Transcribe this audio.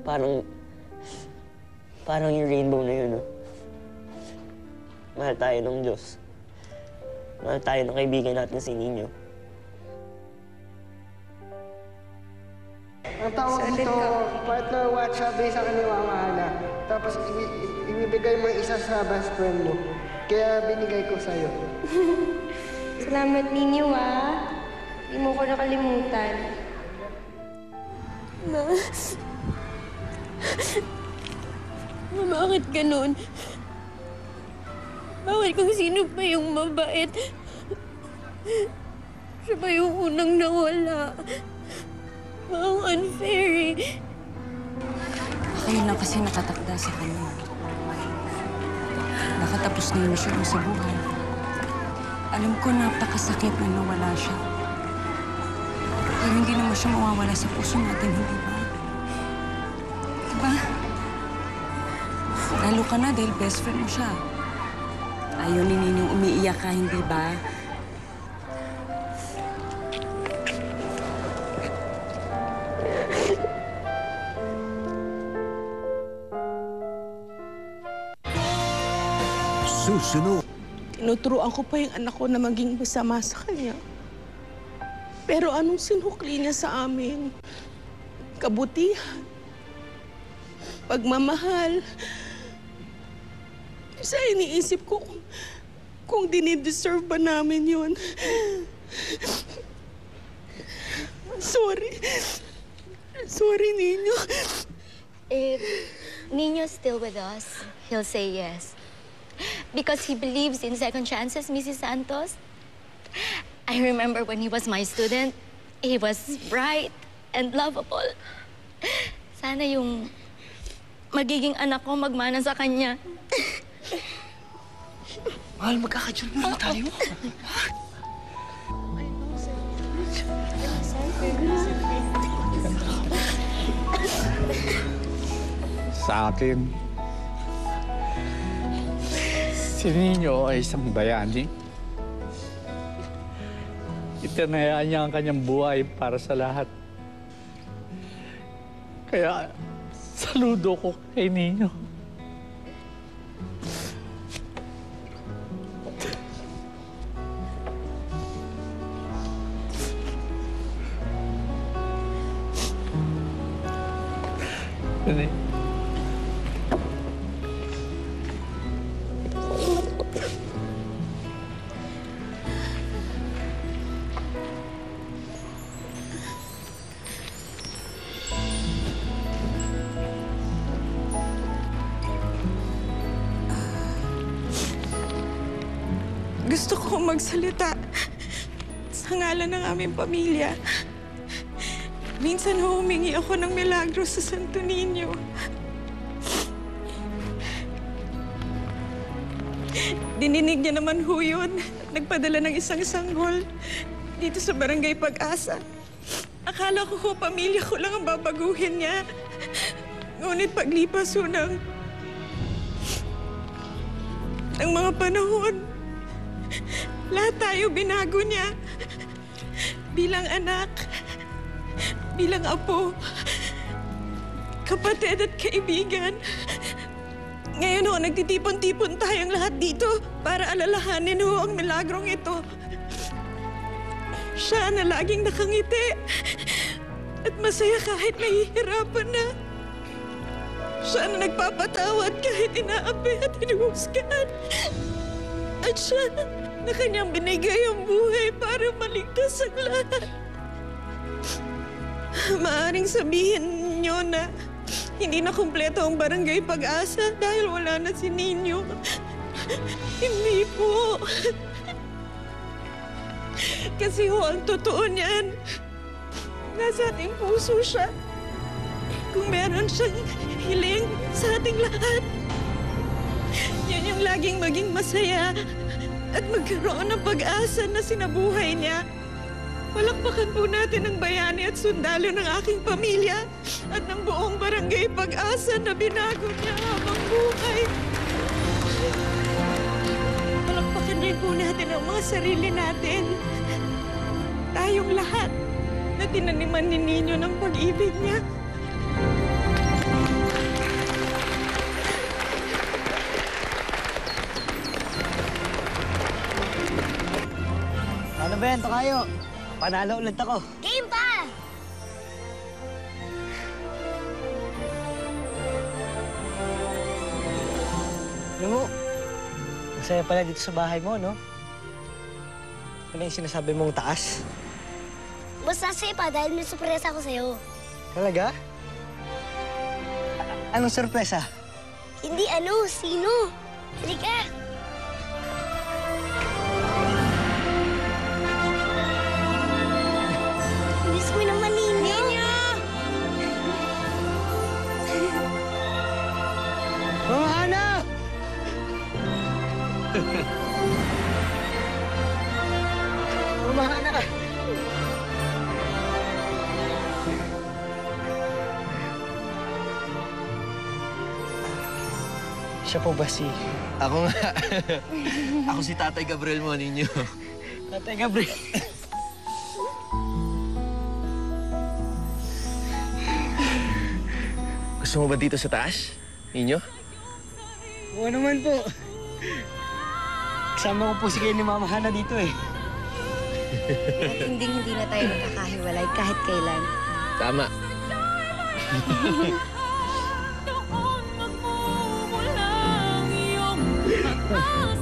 Parang... Parang yung rainbow na yun, no? Mahal tayo ng Diyos. Mahal tayo ng kaibigan natin si Nino. Ang tawag dito, partner watch, sabi sa akin ni Mama Ana. Tapos ibibigay mo isa sa best friend mo. Kaya binigay ko sa'yo. Salamat ninyo, ah. Hindi mo ko nakalimutan. Ma, bakit ganun? Bakit kung sino pa yung mabait? Siya ba yung unang nawala? Ang unfair eh. Ayun lang kasi natatakda sa kanya. Nakatapos na yun siya sa buhay. Alam ko napakasakit na nawala siya. Pero hindi naman siya mawawala sa puso natin, hindi ba? Diba? Lalo ka na dahil best friend mo siya. Ayaw ni Ninong umiiyak ka, hindi ba? Susunod. Tinuturuan ko pa yung anak ko na maging masama sa kanya. Pero anong sinukli niya sa amin? Kabutihan. Pagmamahal. Kasi iniisip ko kung dinideserve ba namin yun. Sorry. Sorry, Nino. If Nino's still with us, he'll say yes. Because he believes in second chances, Mrs. Santos. I remember when he was my student, he was bright and lovable. Sana yung magiging anak ko magmana sa kanya. Mahal, magkaka-junior na tayo. Sa akin, si Nino ay isang bayani. Itinayaan niya ang kanyang buhay para sa lahat. Kaya, saludo ko kay Nino. Gusto ko magsalita sa ngalan ng aming pamilya. Minsan humingi ako ng milagro sa Santo Niño. Dininig niya naman ho yun at nagpadala ng isang sanggol dito sa Barangay Pag-asa. Akala ko ho pamilya ko lang ang babaguhin niya. Ngunit paglipas ho ng mga panahon, lahat tayo binago niya. Bilang anak, bilang apo, kapatid at kaibigan. Ngayon ho, nagtitipon-tipon tayong lahat dito para alalahanin ho ang milagrong ito. Siya na laging nakangiti at masaya kahit nahihirapan na. Siya na nagpapatawad kahit inaapi at hinuhusgahan. At siya na kanyang binigay ang buhay para maligtas ang lahat. Maaring sabihin niyo na hindi na kumpleto ang Barangay Pag-asa dahil wala na si Nino. Hindi po. Kasi ho, ang totoo niyan, nasa ating puso siya. Kung meron siyang hiling sa ating lahat, yun yung laging maging masaya at magkaroon ng pag-asa na sinabuhay niya. Palakpakan po natin ang bayani at sundalo ng aking pamilya at ng buong Barangay Pag-asa na binago niya habang buhay. Palakpakan rin po natin ang mga sarili natin. Tayong lahat na tinaniman ni Nino ng pag-ibig niya. friend, kayo. Panalo ulit ako. Game pa! Alam mo, masaya pala dito sa bahay mo, no? Ano yung sinasabi mong taas? Basta sa'yo pa dahil may surpresa ako sa'yo. Talaga? Anong sorpresa? Hindi ano, sino? Halika! Miss mo naman, Ninyo! Mama Hana! Mama Hana! Siya po ba si... Ako nga. Ako si Tatay Gabriel mo, ninyo. Tatay Gabriel? Gusto mo ba dito sa taas, ninyo? Oo naman po. Kasama ko po si kayo ni Mama Hana dito eh. At hindi na tayo magkakahiwalay kahit kailan. Tama. Doon magmumulang iyong pag-asa.